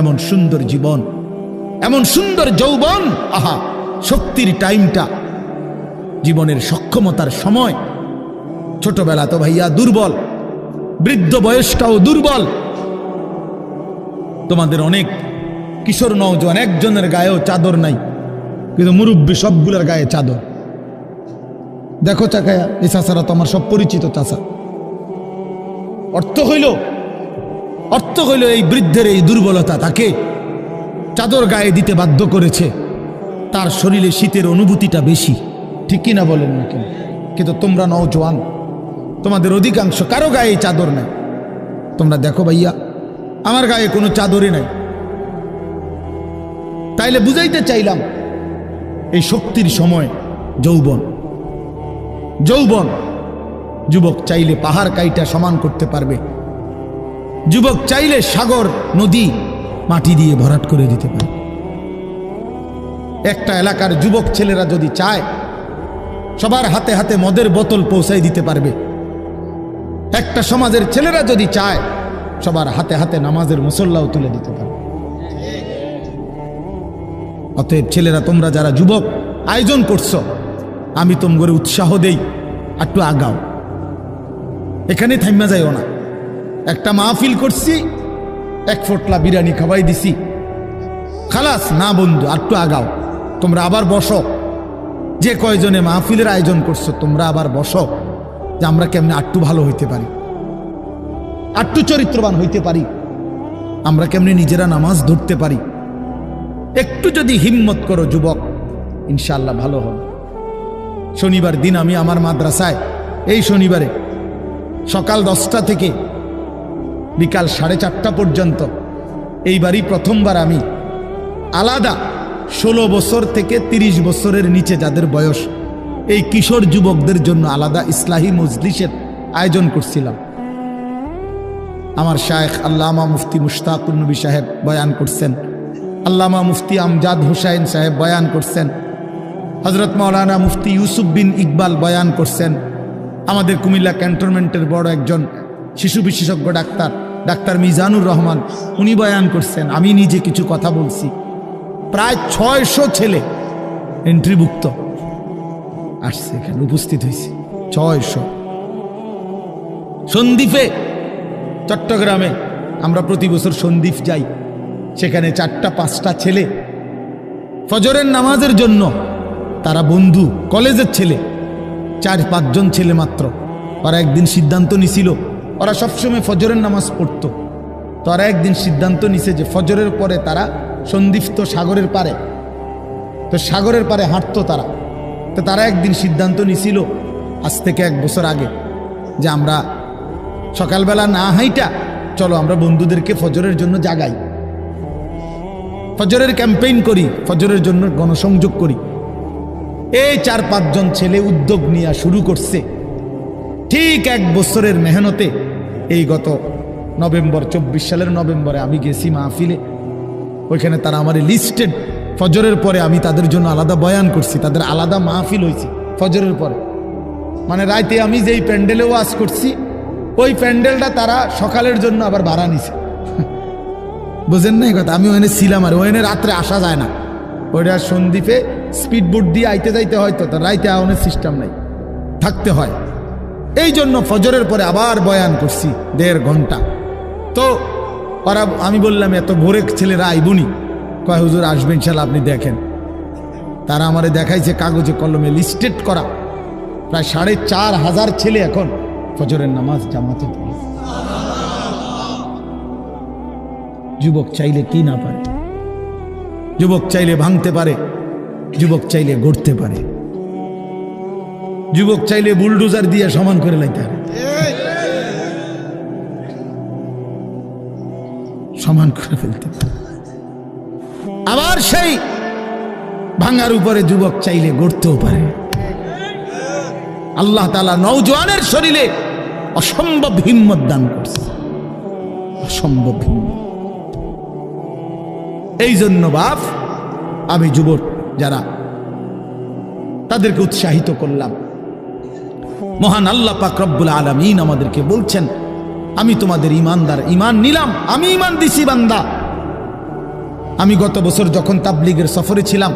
এমন সুন্দর জীবন, এমন সুন্দর যৌবন, আহা শক্তির টাইমটা, জীবনের সক্ষমতার সময়। ছোটবেলা তো ভাইয়া দুর্বল, বৃদ্ধ বয়সটাও দুর্বল। তোমাদের অনেক কিশোর নওজোয়ান একজনের গায়েও চাদর নাই, কিন্তু মুরব্বী সবগুলোর গায়ে চাদর। দেখো চাকায়া, এই চাচারা তো আমার সব পরিচিত চাচা। অর্থ হইল এই বৃদ্ধের এই দুর্বলতা তাকে চাদর গায়ে দিতে বাধ্য করেছে। তার শরীরে শীতের অনুভূতিটা বেশি, ঠিক কিনা বলেন না কেন? কিন্তু তোমরা নওজোয়ান, তোমাদের অধিকাংশ কারো গায়ে চাদর নাই। তোমরা দেখো ভাইয়া, আমার গায়ে কোনো চাদরই নাই। তাইলে বুঝাইতে চাইলাম, এই শক্তির সময় যৌবন। যুবক চাইলে পাহাড় কাইটা সমান করতে পারবে, যুবক চাইলে সাগর নদী মাটি দিয়ে ভরাট করে দিতে পারে। একটা এলাকার যুবক ছেলেরা যদি চায়, সবার হাতে হাতে মদের বোতল পৌঁছাই দিতে পারবে। একটা সমাজের ছেলেরা যদি চায়, সবার হাতে হাতে নামাজের মুসল্লাও তুলে দিতে পারবে। অতএব ছেলেরা, তোমরা যারা যুবক আয়োজন করছো, আমি তোমাদের উৎসাহ দেই, একটু আগাও, এখানে থাইমা যাইও না। একটা মাহফিল করছি, এক ফোটলা বিরিয়ানি খাওয়াই দিছি, খালাস না বন্ধু, একটু আগাও। তোমরা আবার বসো, যে কয়জনে মাহফিলের আয়োজন করছো তোমরা আবার বসো, যে আমরা কেমনে একটু ভালো হইতে পারি, একটু চরিত্রবান হইতে পারি, আমরা কেমনে নিজেরা নামাজ ধরতে পারি। একটু যদি হিম্মত করো যুবক, ইনশাআল্লাহ ভালো হবে। শনিবার দিন আমি আমার মাদ্রাসায়, এই শনিবারে সকাল 10টা থেকে বিকাল 4:30 পর্যন্ত, এইবারই প্রথমবার আমি আলাদা 16 বছর থেকে 30 বছরের নিচে যাদের বয়স, এই কিশোর যুবকদের জন্য আলাদা ইসলাহি মজলিসের আয়োজন করছিলাম। আমার শায়েখ আল্লামা মুফতি মুশতাকুর নবী সাহেব বয়ান করছেন, আল্লামা মুফতি আমজাদ হুসাইন সাহেব বয়ান করছেন, হজরত মাওলানা মুফতি ইউসুফ বিন ইকবাল বয়ান করছেন, আমাদের কুমিল্লা ক্যান্টনমেন্টের বড় একজন শিশু বিশেষজ্ঞ ডাক্তার মিজানুর রহমান, উনি বয়ান করছেন, আমি নিজে কিছু কথা বলছি। প্রায় 600 ছেলে এন্ট্রিভুক্ত আসছে, এখানে উপস্থিত হয়েছে 600। সন্দ্বীপে, চট্টগ্রামে আমরা প্রতি বছর সন্দ্বীপ যাই, সেখানে 4টা-5টা ছেলে ফজরের নামাজের জন্য, তারা বন্ধু কলেজের ছেলে, 4-5 জন ছেলে মাত্র। ওরা একদিন সিদ্ধান্ত নিছিল, ওরা সবসময় ফজরের নামাজ পড়তো, তো ওরা একদিন সিদ্ধান্ত নিছে যে ফজরের পরে তারা সন্দ্বীপ তো সাগরের পারে, তো সাগরের পারে হাঁটতো তারা। তো তারা একদিন সিদ্ধান্ত নিছিল আজ থেকে 1 বছর আগে, যে আমরা সকালবেলা না হাইটা চলো আমরা বন্ধুদেরকে ফজরের জন্য জাগাই, ফজরের ক্যাম্পেইন করি, ফজরের জন্য গণসংযোগ করি। এই 4-5 জন ছেলে উদ্যোগ নিয়ে শুরু করছে। ঠিক 1 বছরের মেহনতে এই গত নভেম্বর, 24 সালের নভেম্বরে আমি গেছি মাহফিলে, ওইখানে তারা আমার লিস্টেড। ফজরের পরে আমি তাদের জন্য আলাদা বয়ান করছি, তাদের আলাদা মাহফিল হয়েছে ফজরের পরে। মানে রাইতে আমি যেই প্যান্ডেলে ওয়াজ করছি, ওই প্যান্ডেলটা তারা সকালের জন্য আবার ভাড়া নিছে। বুঝেন না এই কথা? আমি ওখানে ছিলাম, আর ওখানে রাত্রে আসা যায় না, ওইটা সন্দ্বীপে স্পিড বোট দিয়ে আইতে যাইতে হয়, তো রাইতে আওয়ানোর সিস্টেম নাই, থাকতে হয়। এই জন্য ফজরের পরে আবার বয়ান করছি 1.5 ঘন্টা। তো ওরা, আমি বললাম এত ভোরে ছেলেরা আইবুনি, কয় হুজুর আসবেন ইনশাআল্লাহ, আপনি দেখেন। তারা আমারে দেখাইছে কাগজে কলমে লিস্টেড করা, প্রায় 4,500 ছেলে এখন ফজরের নামাজ জামাতে পড়ে। যুবক চাইলে কি না পারে, যুবক চাইলে ভাঙতে পারে, যুবক চাইলে গড়তে পারে, যুবক চাইলে বুলডোজার দিয়ে সমান করে লাইতে পারে, সমান করে ফেলতে পারে। আবার সেই ভাঙার উপরে যুবক চাইলে গড়তেও পারে। আল্লাহ তাআলা নওজোয়ানের শরীরে অসম্ভব হিম্মত দান করছে, অসম্ভব হিম্মত। এই জন্য বাপ, আমি যুবক যারা, তাদেরকে উৎসাহিত করলাম। মহান আল্লাহ পাক রব্বুল আলামিন আমাদেরকে বলছেন, আমি তোমাদের ইমানদার, ইমান নিলাম, আমি ইমান দিছি বান্দা, আমি গত বছর যখন তাবলিগের সফরে ছিলাম